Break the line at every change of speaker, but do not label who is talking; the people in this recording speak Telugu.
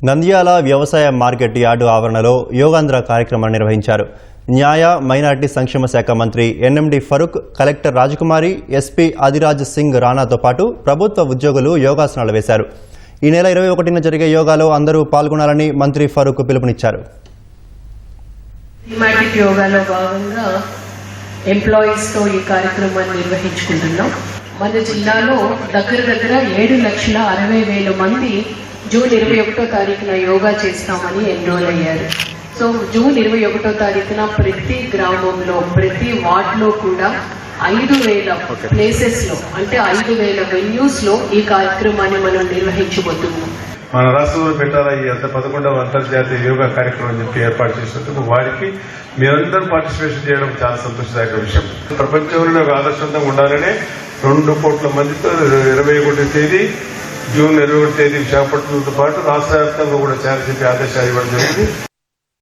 నంద్యాల వ్యవసాయ మార్కెట్ యార్డు ఆవరణలో యోగాంధ్ర కార్యక్రమాన్ని నిర్వహించారు. న్యాయ మైనార్టీ సంక్షేమ శాఖ మంత్రి ఎన్ఎండి ఫరూక్, కలెక్టర్ రాజకుమారి, ఎస్పీ ఆదిరాజ్ సింగ్ రాణాతో పాటు ప్రభుత్వ ఉద్యోగులు యోగాసనాలు వేశారు. ఈ నెల 21న జరిగే యోగాలో అందరూ పాల్గొనాలని మంత్రి ఫరూక్ పిలుపునిచ్చారు.
యోగాలో భాగంగా ఎంప్లాయీస్ తో ఈ కార్యక్రమాన్ని నిర్వహించుకుంటున్నాం. మన జిల్లాలో దగ్గర 7,60,000 మంది జూన్ 21వ తారీఖున యోగా చేస్తామని ఎన్రోల్ అయ్యారు. సో జూన్ 21వ తారీఖున ప్రతి గ్రామంలో, ప్రతి వార్డులో కూడా 5,000 ప్లేసెస్ లో, అంటే 5,000 వెన్యూస్ లో ఈ కార్యక్రమాన్ని మనం నిర్వహించబోతున్నాం.
మన రాష్ట్రంలో పెట్టాలా ఈ 11వ అంతర్జాతీయ యోగా కార్యక్రమం అని చెప్పి ఏర్పాటు చేసినందుకు వారికి మీరందరూ పార్టిసిపేషన్ చేయడం చాలా సంతోషదాయక విషయం. ప్రపంచంలో ఒక ఆదర్శవంతంగా ఉండాలనే 2 కోట్ల మందితో 21వ తేదీ జూన్ 21వ తేదీ విశాఖపట్నంతో పాటు రాష్ట్ర వ్యాప్తంగా కూడా చేయాలని చెప్పి ఆదేశాలు ఇవ్వడం జరిగింది.